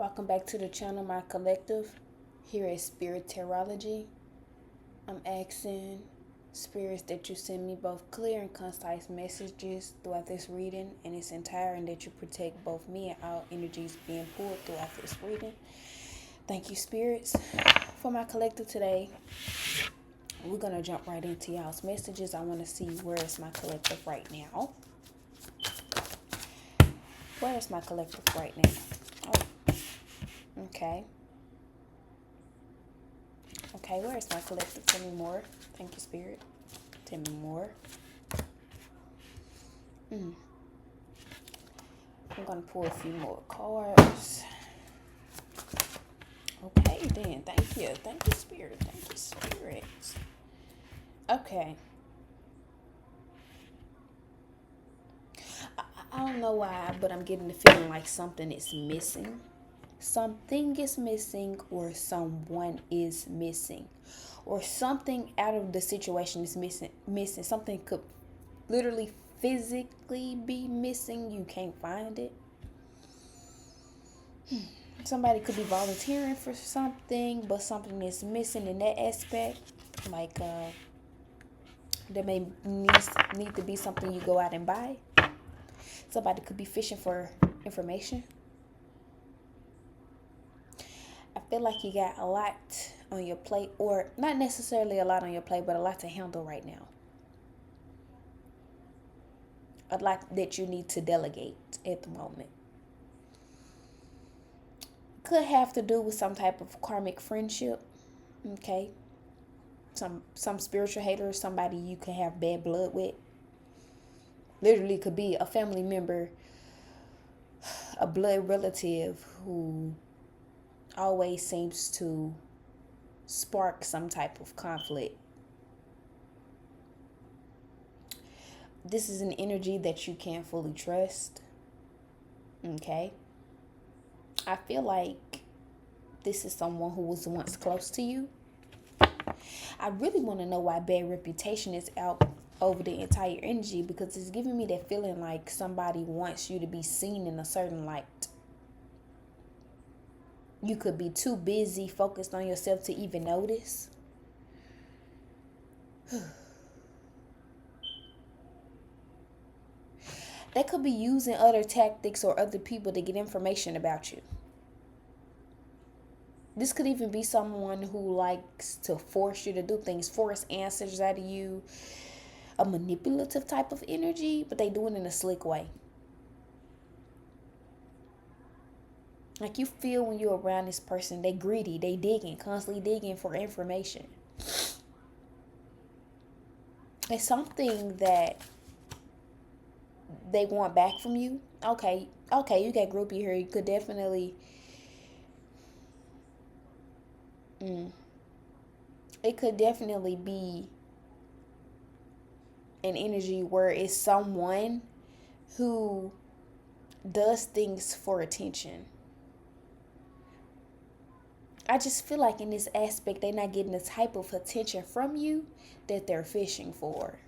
Welcome back to the channel, my collective. Here is Spirit Tarology. I'm asking spirits that you send me both clear and concise messages throughout this reading in its entire, and that you protect both me and all energies being pulled throughout this reading. Thank you, spirits. For my collective today, we're going to jump right into y'all's messages. I want to see where is my collective right now. Where is my collective right now? Oh, okay. Okay, where is my collective? Tell me more. Thank you, Spirit. Tell me more. I'm going to pull a few more cards. Okay, then. Thank you. Thank you, Spirit. Thank you, Spirit. Okay. I don't know why, but I'm getting the feeling like something is missing. Something is missing, or someone is missing, or something out of the situation is missing. Something could literally physically be missing. You can't find it. Somebody could be volunteering for something, but something is missing in that aspect. Like there may need to be something you go out and buy. Somebody could be fishing for information. I feel like you got a lot on your plate, or not necessarily a lot on your plate, but a lot to handle right now. A lot that you need to delegate at the moment. Could have to do with some type of karmic friendship. Okay. Some spiritual hater, somebody you could have bad blood with. Literally could be a family member, a blood relative who always seems to spark some type of conflict. This is an energy that you can't fully trust. Okay. I feel like this is someone who was once close to you. I really want to know why bad reputation is out over the entire energy, because it's giving me that feeling like somebody wants you to be seen in a certain light. You could be too busy focused on yourself to even notice. They could be using other tactics or other people to get information about you. This could even be someone who likes to force you to do things, force answers out of you. A manipulative type of energy, but they do it in a slick way. Like you feel when you're around this person, they greedy, they digging, constantly digging for information. It's something that they want back from you. Okay, you got groupie here. You could definitely it could definitely be an energy where it's someone who does things for attention. I just feel like in this aspect, they're not getting the type of attention from you that they're fishing for.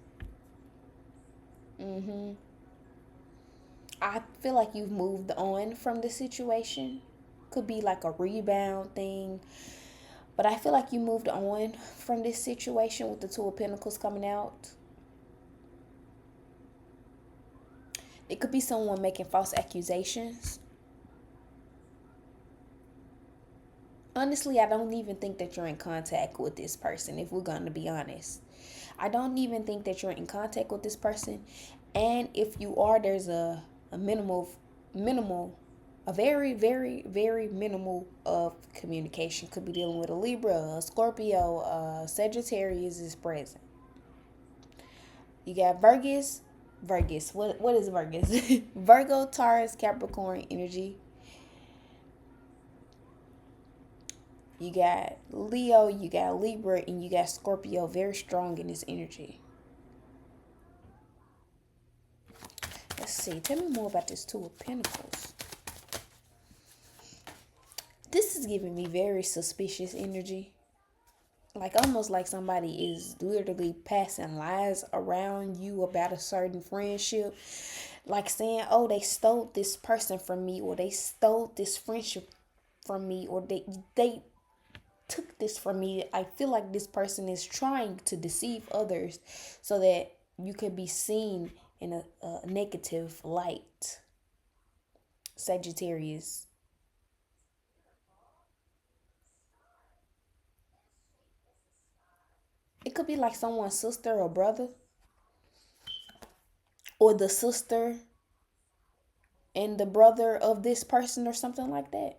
I feel like you've moved on from the situation. Could be like a rebound thing. But I feel like you moved on from this situation with the Two of Pentacles coming out. It could be someone making false accusations. Honestly, I don't even think that you're in contact with this person, if we're going to be honest. I don't even think that you're in contact with this person. And if you are, there's a minimal, a very, very, very minimal of communication. Could be dealing with a Libra, a Scorpio, Sagittarius is present. You got Virgus. What is Virgus? Virgo, Taurus, Capricorn energy. You got Leo, you got Libra, and you got Scorpio, very strong in this energy. Let's see. Tell me more about this Two of Pentacles. This is giving me very suspicious energy. Like almost like somebody is literally passing lies around you about a certain friendship. Like saying, oh, they stole this person from me, or they stole this friendship from me, or they took this from me. I feel like this person is trying to deceive others so that you could be seen in a negative light. Sagittarius. It could be like someone's sister or brother, or the sister and the brother of this person, or something like that.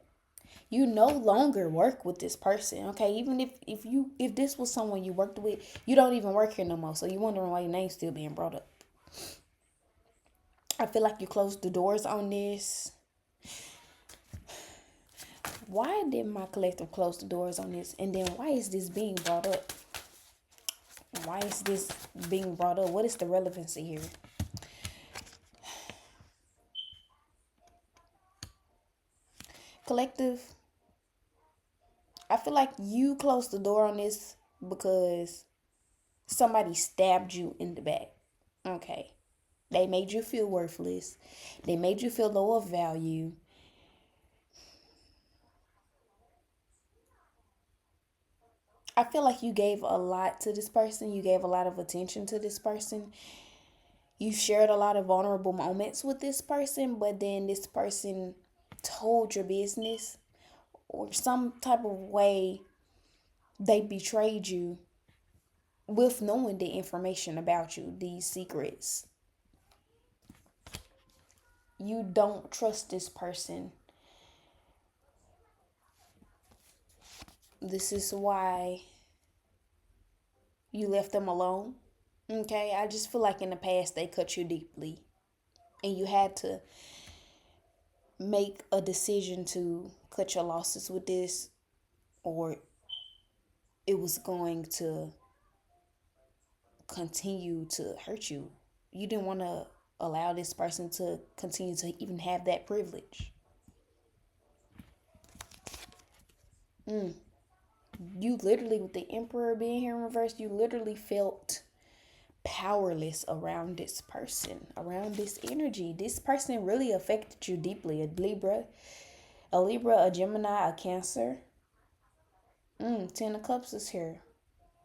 You no longer work with this person, okay? Even if this was someone you worked with, you don't even work here no more, so you're wondering why your name's still being brought up. I feel like you closed the doors on this. Why did my collective close the doors on this? And then why is this being brought up? Why is this being brought up? What is the relevancy here? Collective, I feel like you closed the door on this because somebody stabbed you in the back. Okay. They made you feel worthless. They made you feel low of value. I feel like you gave a lot to this person. You gave a lot of attention to this person. You shared a lot of vulnerable moments with this person, but then this person told your business, or some type of way they betrayed you with knowing the information about you, these secrets. You don't trust this person. This is why you left them alone. Okay, I just feel like in the past they cut you deeply, and you had to make a decision to cut your losses with this, or it was going to continue to hurt you. You didn't want to allow this person to continue to even have that privilege. You literally, with the Emperor being here in reverse, you literally felt powerless around this person, around this energy. This person really affected you deeply. A Gemini, a Cancer. Ten of Cups is here.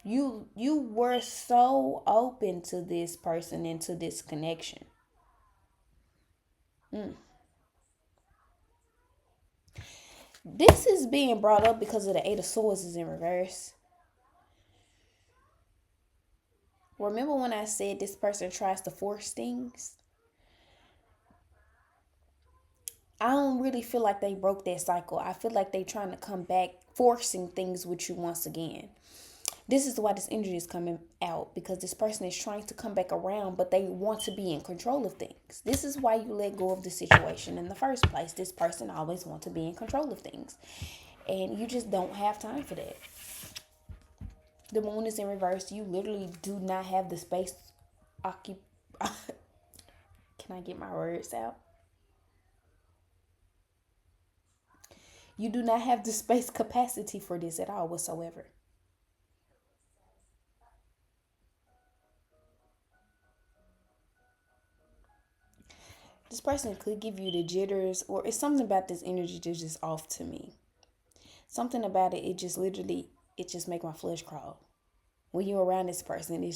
You were so open to this person and to this connection. This is being brought up because of the Eight of Swords is in reverse. Remember when I said this person tries to force things? I don't really feel like they broke that cycle. I feel like they trying to come back, forcing things with you once again. This is why this energy is coming out, because this person is trying to come back around, but they want to be in control of things. This is why you let go of the situation in the first place. This person always wants to be in control of things, and you just don't have time for that. The moon is in reverse. You literally do not have the space. Can I get my words out? You do not have the space capacity for this at all whatsoever. This person could give you the jitters, or it's something about this energy that's just off to me. Something about it, it just make my flesh crawl. When you're around this person,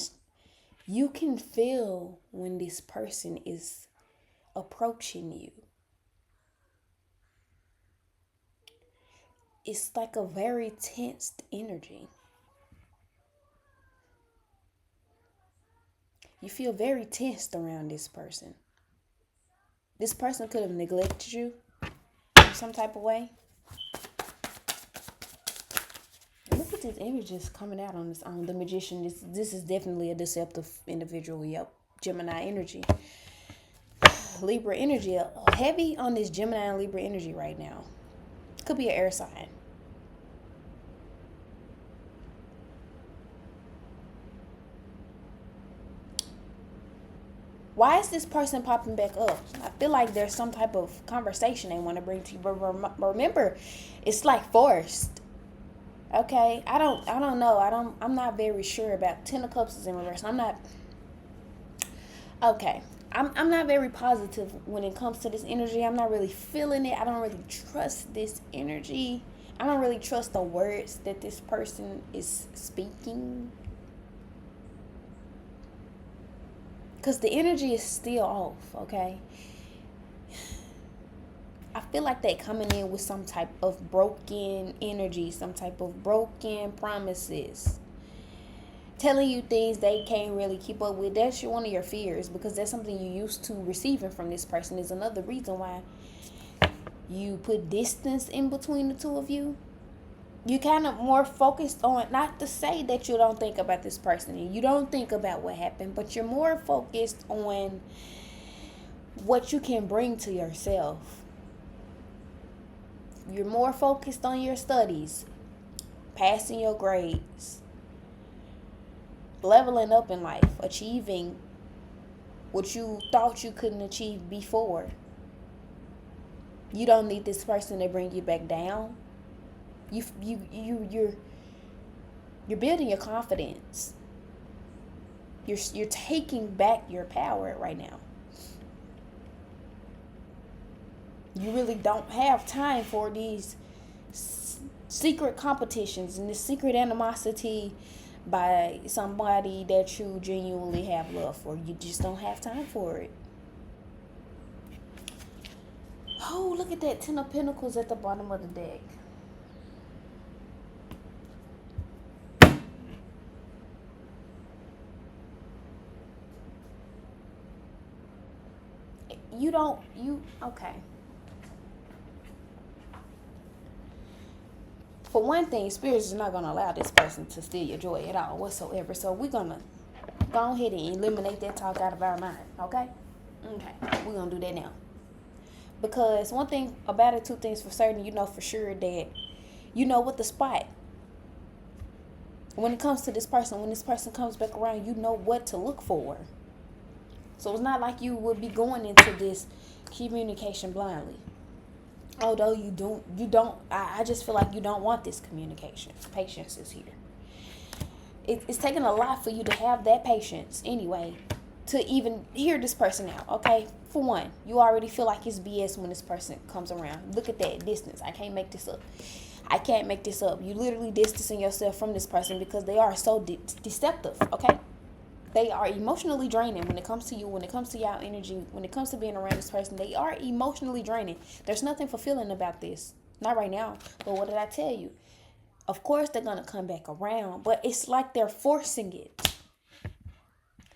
you can feel when this person is approaching you. It's like a very tensed energy. You feel very tensed around this person. This person could have neglected you in some type of way. Look at these images coming out on this. The Magician. This is definitely a deceptive individual. Yep, Gemini energy. Libra energy. Heavy on this Gemini and Libra energy right now. Could be an air sign. Why is this person popping back up? I feel like there's some type of conversation they want to bring to you. But remember, it's like forced. Okay, I don't know. I'm not very sure about Ten of Cups is in reverse. I'm not. Okay, I'm not very positive when it comes to this energy. I'm not really feeling it. I don't really trust this energy. I don't really trust the words that this person is speaking. Because the energy is still off, okay? I feel like they coming in with some type of broken energy, some type of broken promises, telling you things they can't really keep up with. That's one of your fears, because that's something you used to receiving from this person. Is another reason why you put distance in between the two of you. You kind of more focused on, not to say that you don't think about this person and you don't think about what happened, but you're more focused on what you can bring to yourself. You're more focused on your studies, passing your grades, leveling up in life, achieving what you thought you couldn't achieve before. You don't need this person to bring you back down. You're building your confidence. You're taking back your power right now. You really don't have time for these secret competitions and this secret animosity by somebody that you genuinely have love for. You just don't have time for it. Oh, look at that 10 of Pentacles at the bottom of the deck. Okay. For one thing, spirits is not going to allow this person to steal your joy at all whatsoever. So we're going to go ahead and eliminate that talk out of our mind, okay? Okay, we're going to do that now. Because one thing about it, two things for certain, you know for sure that you know what the spot. When it comes to this person, when this person comes back around, you know what to look for. So it's not like you would be going into this communication blindly. Although you don't, I just feel like you don't want this communication. Patience is here. It's taking a lot for you to have that patience anyway, to even hear this person out, okay? For one, you already feel like it's BS when this person comes around. Look at that distance. I can't make this up. I can't make this up. You literally distancing yourself from this person because they are so deceptive, okay? They are emotionally draining when it comes to you, when it comes to your energy, when it comes to being around this person. They are emotionally draining. There's nothing fulfilling about this. Not right now. But what did I tell you? Of course they're going to come back around, but it's like they're forcing it.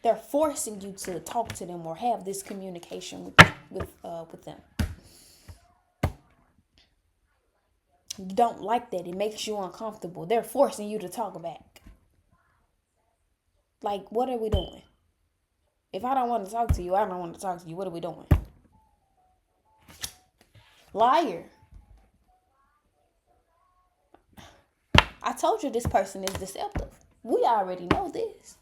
They're forcing you to talk to them or have this communication with them. You don't like that. It makes you uncomfortable. They're forcing you to talk back. Like, what are we doing? If I don't want to talk to you, I don't want to talk to you. What are we doing? Liar. I told you this person is deceptive. We already know this.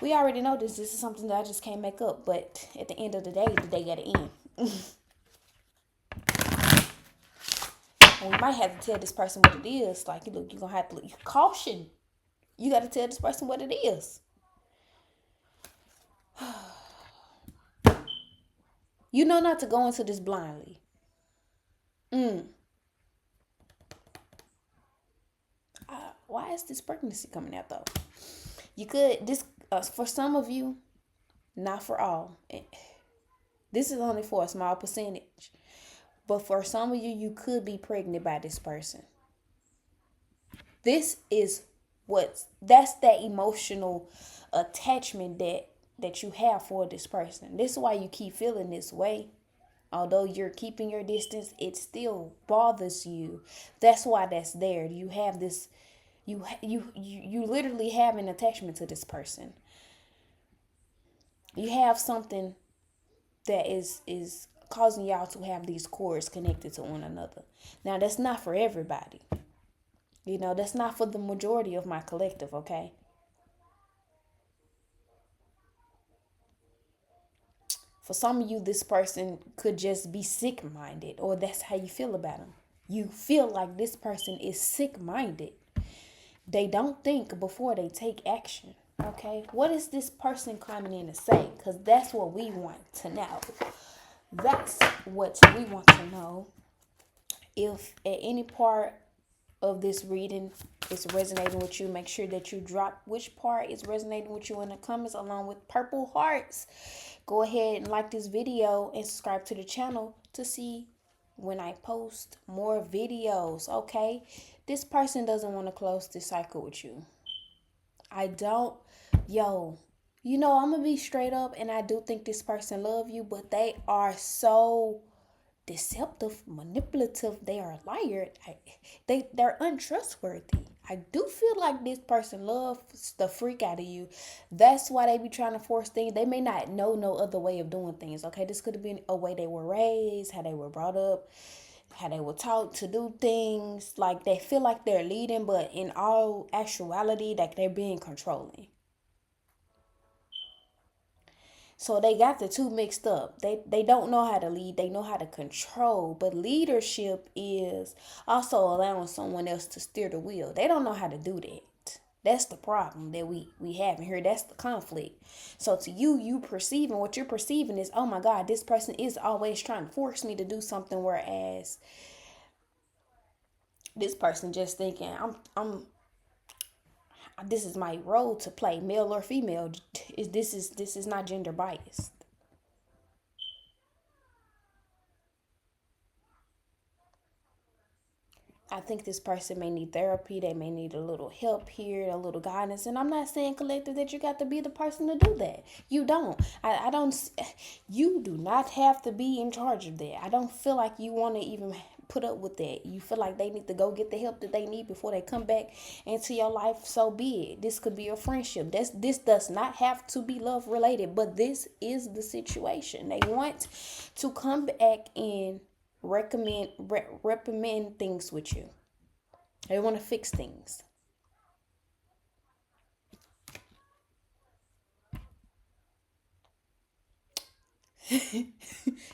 We already know this. This is something that I just can't make up. But at the end of the day got to end. And we might have to tell this person what it is. Like, look, you're going to have to caution. You got to tell this person what it is. You know not to go into this blindly. Why is this pregnancy coming out though? You could, this for some of you, not for all. This is only for a small percentage. But for some of you, you could be pregnant by this person. This is that's that emotional attachment that you have for this person. This is why you keep feeling this way. Although you're keeping your distance, it still bothers you. That's why that's there. You have this, you literally have an attachment to this person. You have something that is causing y'all to have these cords connected to one another. Now, that's not for everybody. You know, that's not for the majority of my collective, okay? For some of you, this person could just be sick-minded, or that's how you feel about them. You feel like this person is sick-minded. They don't think before they take action. Okay, what is this person coming in to say? Because that's what we want to know. That's what we want to know. If at any part of this reading is resonating with you, make sure that you drop which part is resonating with you in the comments along with purple hearts. Go ahead and like this video and subscribe to the channel to see when I post more videos. Okay, this person doesn't want to close this cycle with you. I don't. Yo, I'm gonna be straight up, and I do think this person love you, but they are so deceptive, manipulative. They are a liar. They're untrustworthy. I do feel like this person loves the freak out of you. That's why they be trying to force things. They may not know no other way of doing things. Okay, this could have been a way they were raised, how they were brought up, how they were taught to do things. Like they feel like they're leading, but in all actuality, like they're being controlling. So they got the two mixed up. They don't know how to lead, they know how to control. But leadership is also allowing someone else to steer the wheel. They don't know how to do that. That's the problem that we have in here. That's the conflict. So to you perceiving what you're perceiving is, oh my God, this person is always trying to force me to do something, whereas this person just thinking, I'm this is my role to play, male or female. This is not gender biased. I think this person may need therapy. They may need a little help here, a little guidance. And I'm not saying, collective, that you got to be the person to do that. You don't. I don't. You do not have to be in charge of that. I don't feel like you want to even put up with that. You feel like they need to go get the help that they need before they come back into your life. So be it. This could be a friendship. This does not have to be love related, but this is the situation. They want to come back and recommend things with you. They want to fix things.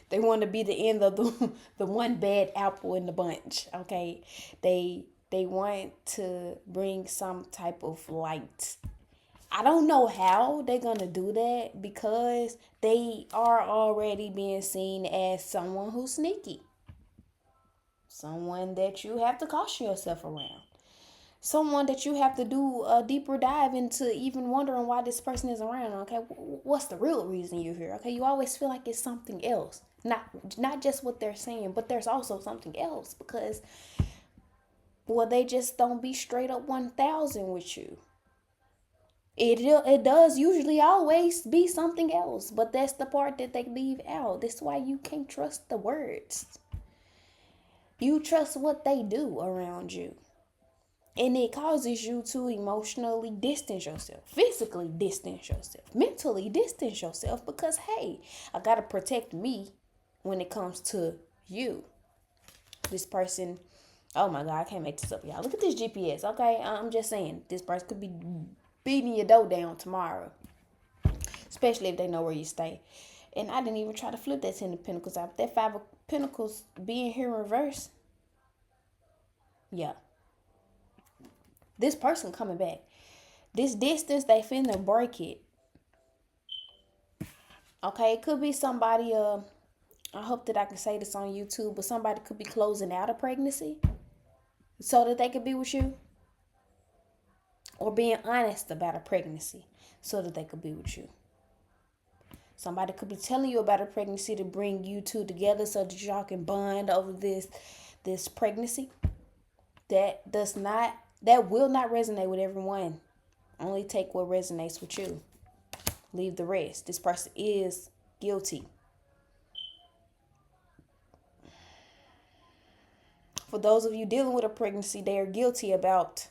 They want to be the end of the one bad apple in the bunch. Okay, they want to bring some type of light. I don't know how they're gonna do that because they are already being seen as someone who's sneaky, someone that you have to caution yourself around, someone that you have to do a deeper dive into, even wondering why this person is around. Okay, what's the real reason you're here? Okay, you always feel like it's something else, not just what they're saying, but there's also something else, because well, they just don't be straight up 1,000 with you. It does usually always be something else, but that's the part that they leave out. That's why you can't trust the words. You trust what they do around you. And it causes you to emotionally distance yourself, physically distance yourself, mentally distance yourself, because hey, I gotta protect me when it comes to you. This person, oh my God, I can't make this up, y'all. Look at this GPS, okay? I'm just saying, this person could be beating your door down tomorrow, especially if they know where you stay. And I didn't even try to flip that 10 of Pentacles out. That 5 of Pentacles being here in reverse, yeah. This person coming back. This distance, they finna break it. Okay, it could be somebody, I hope that I can say this on YouTube, but somebody could be closing out a pregnancy so that they could be with you. Or being honest about a pregnancy so that they could be with you. Somebody could be telling you about a pregnancy to bring you two together so that y'all can bond over this pregnancy. That will not resonate with everyone. Only take what resonates with you. Leave the rest. This person is guilty. For those of you dealing with a pregnancy, they are guilty about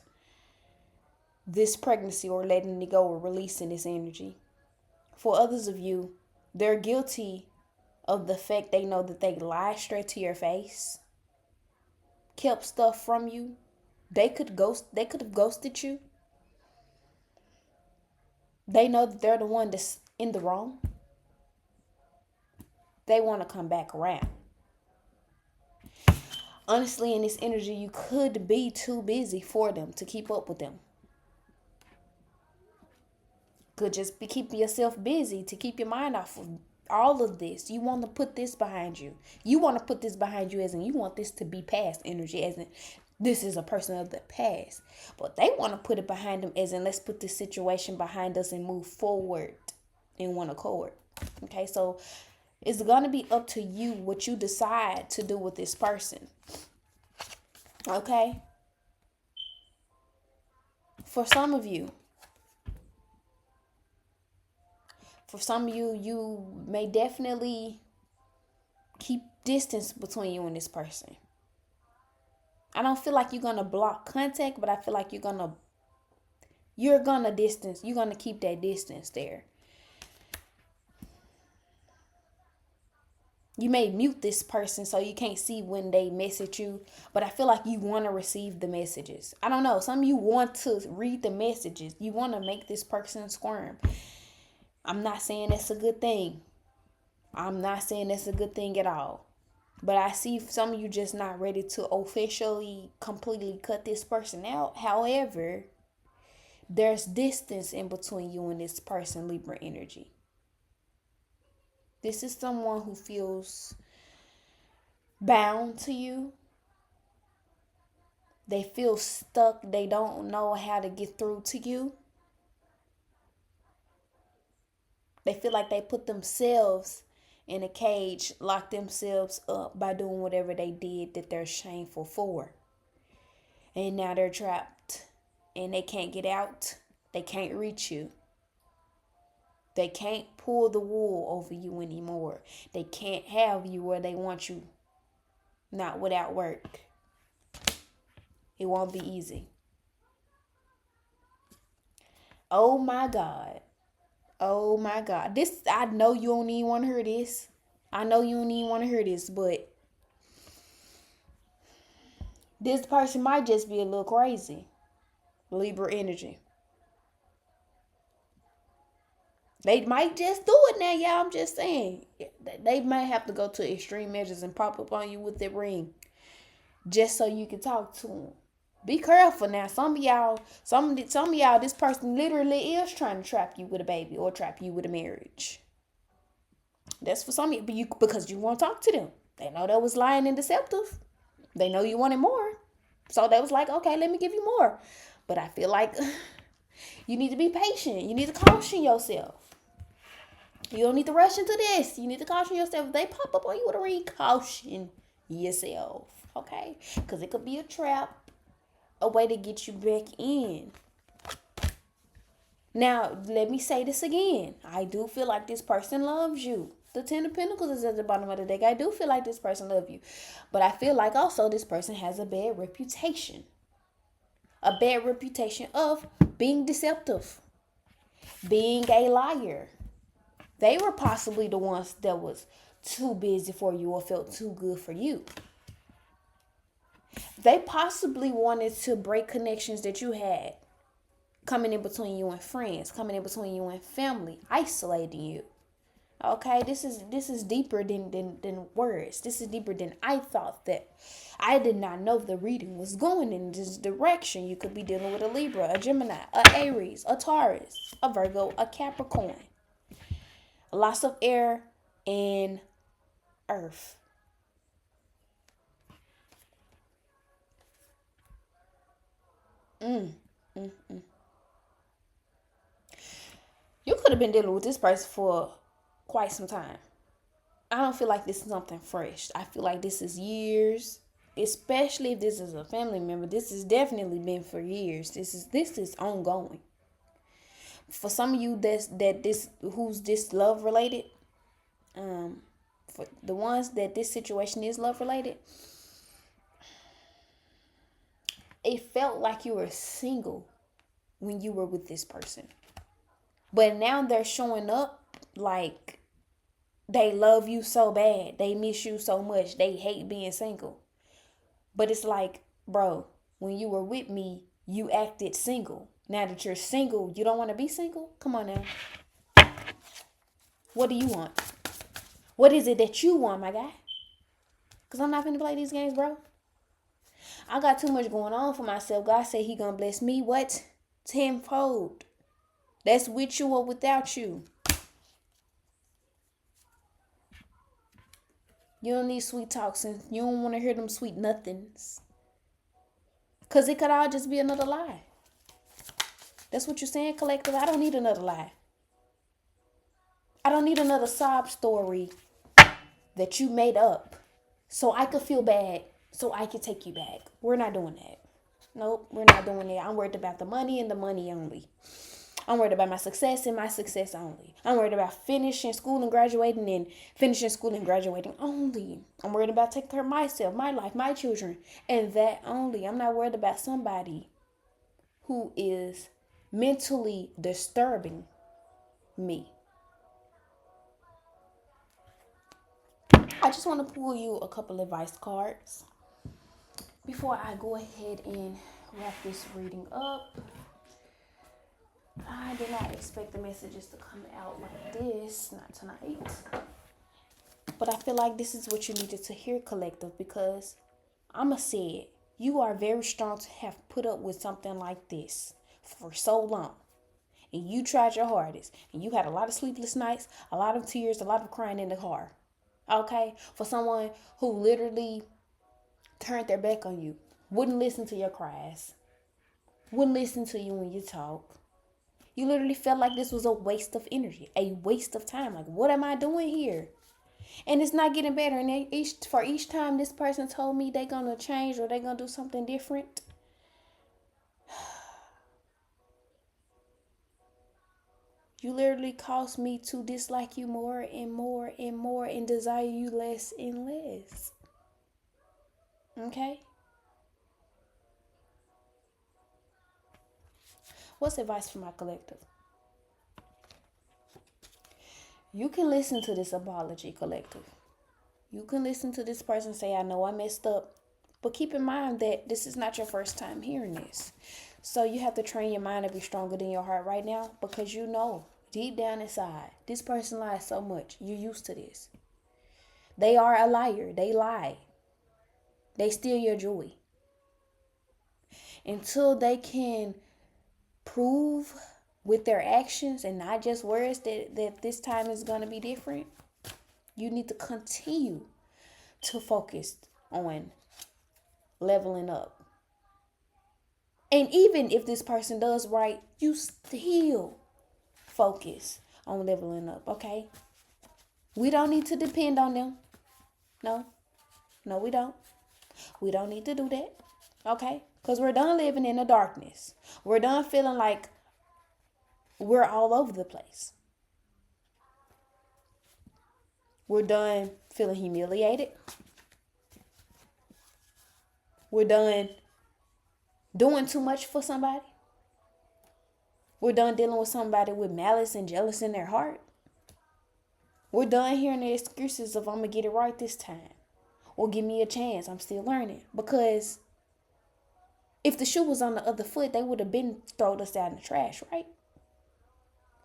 this pregnancy or letting it go or releasing this energy. For others of you, they're guilty of the fact they know that they lied straight to your face, kept stuff from you. They could have ghosted you. They know that they're the one that's in the wrong. They want to come back around. Honestly, in this energy, you could be too busy for them to keep up with them. Could just be keeping yourself busy to keep your mind off of all of this. You want to put this behind you. You want to put this behind you as in you want this to be past energy, as in this is a person of the past. But they want to put it behind them as in let's put this situation behind us and move forward in one accord. Okay, so it's going to be up to you what you decide to do with this person. Okay? For some of you, you may definitely keep distance between you and this person. I don't feel like you're going to block contact, but I feel like you're going to distance. You're going to keep that distance there. You may mute this person so you can't see when they message you, but I feel like you want to receive the messages. I don't know. Some of you want to read the messages. You want to make this person squirm. I'm not saying that's a good thing. I'm not saying that's a good thing at all. But I see some of you just not ready to officially completely cut this person out. However, there's distance in between you and this person, Libra energy. This is someone who feels bound to you. They feel stuck. They don't know how to get through to you. They feel like they put themselves in a cage, lock themselves up by doing whatever they did that they're shameful for. And now they're trapped and they can't get out. They can't reach you. They can't pull the wool over you anymore. They can't have you where they want you. Not without work. It won't be easy. Oh my God. Oh my God. This, I know you don't even want to hear this. I know you don't even want to hear this, but this person might just be a little crazy. Libra energy. They might just do it now, y'all. I'm just saying. They might have to go to extreme measures and pop up on you with the ring. Just so you can talk to them. Be careful now. Some of y'all, this person literally is trying to trap you with a baby or trap you with a marriage. That's for some of you, because you want to talk to them. They know that was lying and deceptive. They know you wanted more. So they was like, okay, let me give you more. But I feel like you need to be patient. You need to caution yourself. You don't need to rush into this. You need to caution yourself. If they pop up on you with a ring, caution yourself. Okay? Because it could be a trap. A way to get you back in. Now, let me say this again. I do feel like this person loves you. The Ten of Pentacles is at the bottom of the deck. I do feel like this person loves you. But I feel like also this person has a bad reputation. A bad reputation of being deceptive. Being a liar. They were possibly the ones that was too busy for you or felt too good for you. They possibly wanted to break connections that you had. Coming in between you and friends. Coming in between you and family. Isolating you. Okay, this is deeper than words. This is deeper than I thought that. I did not know the reading was going in this direction. You could be dealing with a Libra, a Gemini, a Aries, a Taurus, a Virgo, a Capricorn. Lots of air and earth. You could have been dealing with this person for quite some time. I don't feel like this is something fresh. I feel like this is years, especially if this is a family member. This has definitely been for years. This is ongoing. For some of you who's this love related, for the ones that this situation is love related, it felt like you were single when you were with this person. But now they're showing up like they love you so bad. They miss you so much. They hate being single. But it's like, bro, when you were with me, you acted single. Now that you're single, you don't want to be single? Come on now. What do you want? What is it that you want, my guy? Because I'm not finna play these games, bro. I got too much going on for myself. God said he gonna bless me, what? Tenfold. That's with you or without you. You don't need sweet talks and you don't want to hear them sweet nothings. Because it could all just be another lie. That's what you're saying, collective. I don't need another lie. I don't need another sob story that you made up so I could feel bad, so I could take you back. We're not doing that. Nope, we're not doing that. I'm worried about the money and the money only. I'm worried about my success and my success only. I'm worried about finishing school and finishing school and graduating only. I'm worried about taking care of myself, my life, my children, and that only. I'm not worried about somebody who is mentally disturbing me. I just want to pull you a couple advice cards before I go ahead and wrap this reading up. I did not expect the messages to come out like this, not tonight. But I feel like this is what you needed to hear, collective, because I'ma say it. You are very strong to have put up with something like this for so long. And you tried your hardest. And you had a lot of sleepless nights, a lot of tears, a lot of crying in the car. Okay? For someone who literally turned their back on you, wouldn't listen to your cries, wouldn't listen to you when you talk. You literally felt like this was a waste of energy, a waste of time. Like, what am I doing here? And it's not getting better. And for each time this person told me they're going to change or they're going to do something different, you literally caused me to dislike you more and more and more and desire you less and less. Okay? What's advice for my collective? You can listen to this apology, collective. You can listen to this person say, I know I messed up. But keep in mind that this is not your first time hearing this. So you have to train your mind to be stronger than your heart right now, because you know deep down inside, this person lies so much. You're used to this. They are a liar. They lie. They steal your joy. Until they can prove with their actions and not just words that this time is going to be different, you need to continue to focus on leveling up. And even if this person does right, you still focus on leveling up, okay? We don't need to depend on them. No, we don't. We don't need to do that, okay? Because we're done living in the darkness. We're done feeling like we're all over the place. We're done feeling humiliated. We're done doing too much for somebody. We're done dealing with somebody with malice and jealousy in their heart. We're done hearing the excuses of I'm going to get it right this time. Or give me a chance, I'm still learning. Because if the shoe was on the other foot, they would have been thrown us out in the trash, right?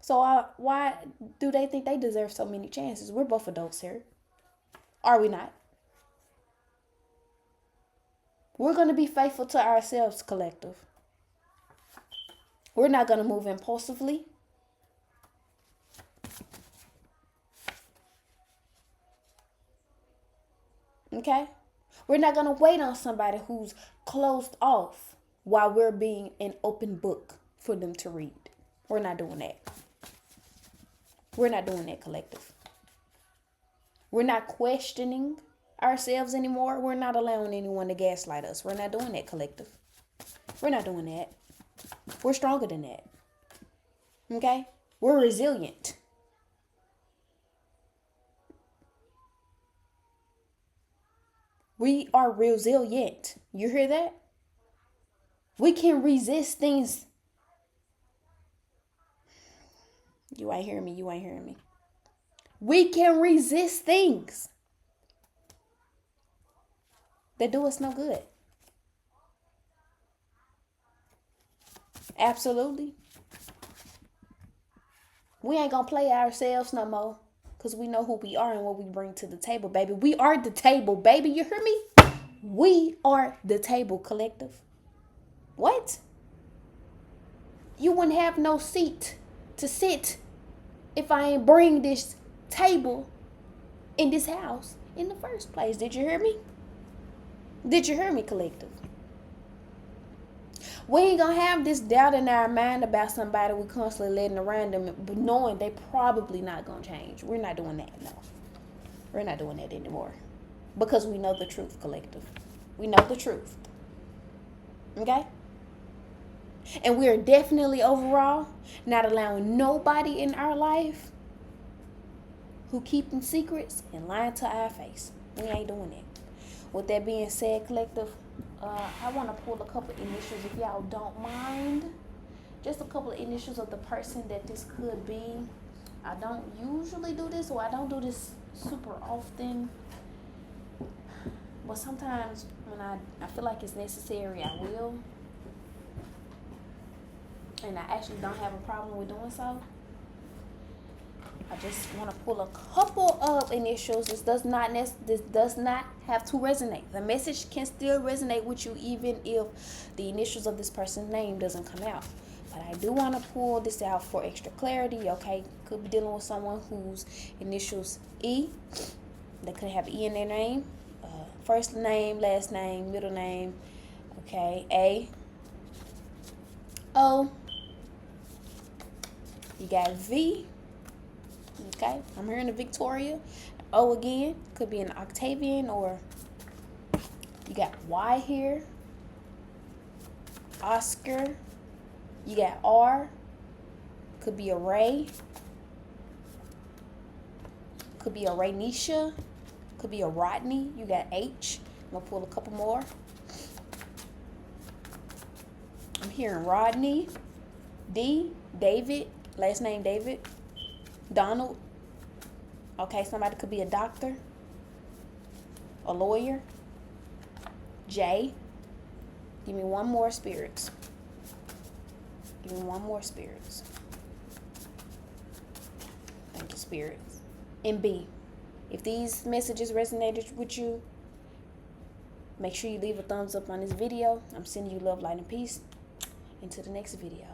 So why do they think they deserve so many chances? We're both adults here. Are we not? We're going to be faithful to ourselves, collective. We're not going to move impulsively. Okay? We're not going to wait on somebody who's closed off while we're being an open book for them to read. We're not doing that. We're not doing that, collective. We're not questioning ourselves anymore. We're not allowing anyone to gaslight us. We're not doing that, collective. We're not doing that. We're stronger than that. Okay? We're resilient. We are resilient. You hear that? We can resist things. You ain't hearing me. We can resist things that do us no good. Absolutely. We ain't gonna play ourselves no more, because we know who we are and what we bring to the table, baby. We are the table, baby. You hear me? We are the table, collective. What? You wouldn't have no seat to sit if I ain't bring this table in this house in the first place? Did you hear me? Did you hear me, collective? We ain't gonna have this doubt in our mind about somebody we constantly letting around them, but knowing they probably not gonna change. We're not doing that, no. We're not doing that anymore. Because we know the truth, collective. We know the truth. Okay? And we're definitely overall not allowing nobody in our life who keeping secrets and lying to our face. We ain't doing that. With that being said, collective, I want to pull a couple initials if y'all don't mind. Just a couple of initials of the person that this could be. I don't usually do this, or I don't do this super often. But sometimes when I feel like it's necessary, I will. And I actually don't have a problem with doing so. I just want to pull a couple of initials. This does not have to resonate. The message can still resonate with you even if the initials of this person's name doesn't come out. But I do want to pull this out for extra clarity. Okay, could be dealing with someone whose initials E. They could have E in their name. First name, last name, middle name. Okay, A, O. You got V. Okay, I'm hearing the Victoria. O again, could be an Octavian, or you got Y here. Oscar. You got R. Could be a Ray. Could be a Raynisha. Could be a Rodney. You got H. I'm gonna pull a couple more. I'm hearing Rodney. D. David. Last name David. Donald. Okay, somebody could be a doctor, a lawyer. J. Give me one more, spirits. Give me one more, spirits. Thank you, spirits. And B. If these messages resonated with you, make sure you leave a thumbs up on this video. I'm sending you love, light, and peace. Until the next video.